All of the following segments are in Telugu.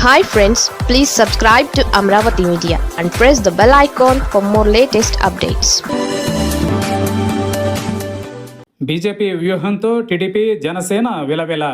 Hi friends, please subscribe to Amravati Media and press the bell icon for more latest updates. BJP వ్యూహంతో టీడీపీ జనసేన విలవిల.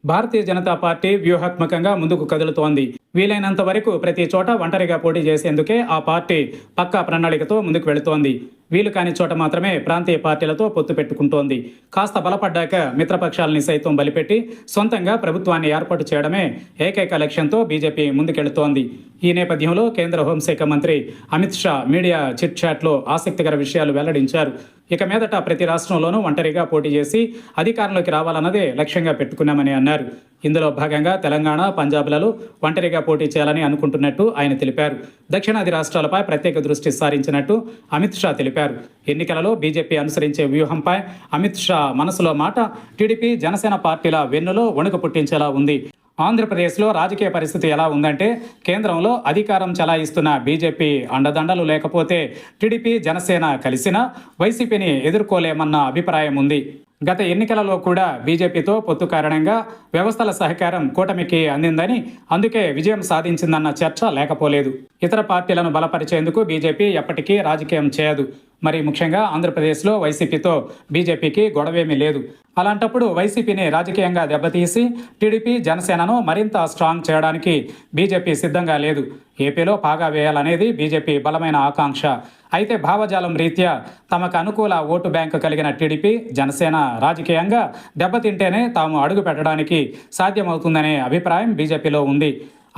భారతీయ జనతా పార్టీ వ్యూహాత్మకంగా ముందుకు కదులుతోంది. వీలైనంత వరకు ప్రతి చోట ఒంటరిగా పోటీ చేసేందుకే ఆ పార్టీ పక్కా ప్రణాళికతో ముందుకు వెళుతోంది. వీలు కాని చోట మాత్రమే ప్రాంతీయ పార్టీలతో పొత్తు పెట్టుకుంటోంది. కాస్త బలపడ్డాక మిత్రపక్షాలని సైతం బలిపెట్టి సొంతంగా ప్రభుత్వాన్ని ఏర్పాటు చేయడమే ఏకైక లక్ష్యంతో బీజేపీ ముందుకెళుతోంది. ఈ నేపథ్యంలో కేంద్ర హోంశాఖ మంత్రి అమిత్ షా మీడియా చిట్ చాట్లో ఆసక్తికర విషయాలు వెల్లడించారు. ఇక మీదట ప్రతి రాష్ట్రంలోనూ ఒంటరిగా పోటీ చేసి అధికారంలోకి రావాలన్నదే లక్ష్యంగా పెట్టుకున్నామని అన్నారు. ఇందులో భాగంగా తెలంగాణ, పంజాబ్లలో ఒంటరిగా పోటీ చేయాలని అనుకుంటున్నట్టు ఆయన తెలిపారు. దక్షిణాది రాష్ట్రాలపై ప్రత్యేక దృష్టి సారించినట్టు అమిత్ షా తెలిపారు. ఎన్నికలలో బీజేపీ అనుసరించే వ్యూహంపై అమిత్ షా మనసులో మాట టీడీపీ, జనసేన పార్టీల వెన్నులో వణుకు పుట్టించేలా ఉంది. ఆంధ్రప్రదేశ్లో రాజకీయ పరిస్థితి ఎలా ఉందంటే, కేంద్రంలో అధికారం చలాయిస్తున్న బీజేపీ అండదండలు లేకపోతే టీడీపీ, జనసేన కలిసినా వైసీపీని ఎదుర్కోలేమన్న అభిప్రాయం ఉంది. గత ఎన్నికలలో కూడా బీజేపీతో పొత్తు కారణంగా వ్యవస్థల సహకారం కూటమికి అందిందని, అందుకే విజయం సాధించిందన్న చర్చ లేకపోలేదు. ఇతర పార్టీలను బలపరిచేందుకు బీజేపీ ఎప్పటికీ రాజకీయం చేయదు. మరి ముఖ్యంగా ఆంధ్రప్రదేశ్లో వైసీపీతో బీజేపీకి గొడవేమీ లేదు. అలాంటప్పుడు వైసీపీని రాజకీయంగా దెబ్బతీసి టీడీపీ, జనసేనను మరింత స్ట్రాంగ్ చేయడానికి బీజేపీ సిద్ధంగా లేదు. ఏపీలో పాగా వేయాలనేది బీజేపీ బలమైన ఆకాంక్ష. అయితే భావజాలం రీత్యా తమకు అనుకూల ఓటు బ్యాంకు కలిగిన టీడీపీ, జనసేన రాజకీయంగా దెబ్బతింటేనే తాము అడుగు పెట్టడానికి సాధ్యమవుతుందనే అభిప్రాయం బీజేపీలో ఉంది.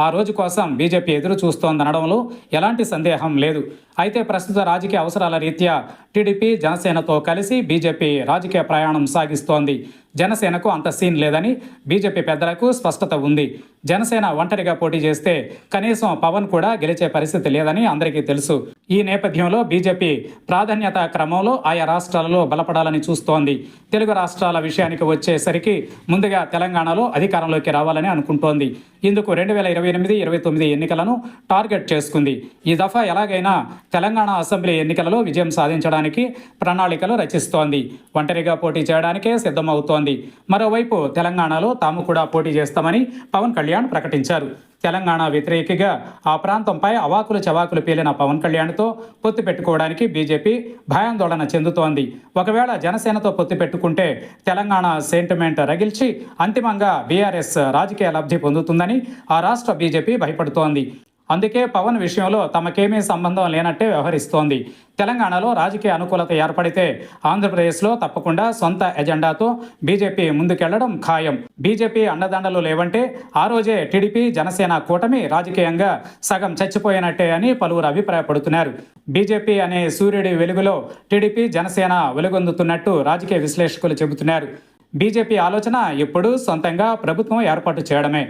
ఆ రోజు కోసం బీజేపీ ఎదురు చూస్తోందనడంలో ఎలాంటి సందేహం లేదు. అయితే ప్రస్తుత రాజకీయ అవసరాల రీత్యా టీడీపీ, జనసేనతో కలిసి బీజేపీ రాజకీయ ప్రయాణం సాగిస్తోంది. జనసేనకు అంత సీన్ లేదని బీజేపీ పెద్దలకు స్పష్టత ఉంది. జనసేన ఒంటరిగా పోటీ చేస్తే కనీసం పవన్ కూడా గెలిచే పరిస్థితి లేదని అందరికీ తెలుసు. ఈ నేపథ్యంలో బీజేపీ ప్రాధాన్యత క్రమంలో ఆయా రాష్ట్రాలలో బలపడాలని చూస్తోంది. తెలుగు రాష్ట్రాల విషయానికి వచ్చేసరికి ముందుగా తెలంగాణలో అధికారంలోకి రావాలని అనుకుంటోంది. ఇందుకు 2028-29 ఎన్నికలను టార్గెట్ చేసుకుంది. ఈ దఫా ఎలాగైనా తెలంగాణ అసెంబ్లీ ఎన్నికలలో విజయం సాధించడానికి ప్రణాళికలు రచిస్తోంది. ఒంటరిగా పోటీ చేయడానికే సిద్ధమవుతోంది. మరోవైపు తెలంగాణలో తాము కూడా పోటీ చేస్తామని పవన్ కళ్యాణ్ ప్రకటించారు. తెలంగాణ వ్యతిరేకిగా ఆ ప్రాంతంపై అవాకులు చవాకులు పేలిన పవన్ కళ్యాణ్తో పొత్తు పెట్టుకోవడానికి బీజేపీ భయాందోళన చెందుతోంది. ఒకవేళ జనసేనతో పొత్తు పెట్టుకుంటే తెలంగాణ సెంటిమెంట్ రగిల్చి అంతిమంగా బీఆర్ఎస్ రాజకీయ లబ్ధి పొందుతుందని ఆ రాష్ట్ర బీజేపీ భయపడుతోంది. అందుకే పవన్ విషయంలో తమకేమీ సంబంధం లేనట్టే వ్యవహరిస్తోంది. తెలంగాణలో రాజకీయ అనుకూలత ఏర్పడితే ఆంధ్రప్రదేశ్లో తప్పకుండా సొంత ఎజెండాతో బీజేపీ ముందుకెళ్లడం ఖాయం. బీజేపీ అండదండలు లేవంటే ఆ రోజే టీడీపీ, జనసేన కూటమి రాజకీయంగా సగం చచ్చిపోయినట్టే అని పలువురు అభిప్రాయపడుతున్నారు. బీజేపీ అనే సూర్యుడి వెలుగులో టీడీపీ, జనసేన వెలుగొందుతున్నట్టు రాజకీయ విశ్లేషకులు చెబుతున్నారు. బీజేపీ ఆలోచన ఎప్పుడూ సొంతంగా ప్రభుత్వం ఏర్పాటు చేయడమే.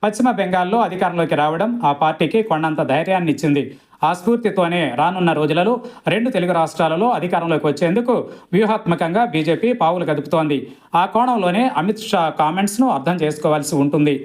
పశ్చిమ బెంగాల్లో అధికారంలోకి రావడం ఆ పార్టీకి కొండంత ధైర్యాన్ని ఇచ్చింది. ఆ స్ఫూర్తితోనే రానున్న రోజులలో 2 తెలుగు రాష్ట్రాలలో అధికారంలోకి వచ్చేందుకు వ్యూహాత్మకంగా బీజేపీ పావులు కదుపుతోంది. ఆ కోణంలోనే అమిత్ షా కామెంట్స్ను అర్థం చేసుకోవాల్సి ఉంటుంది.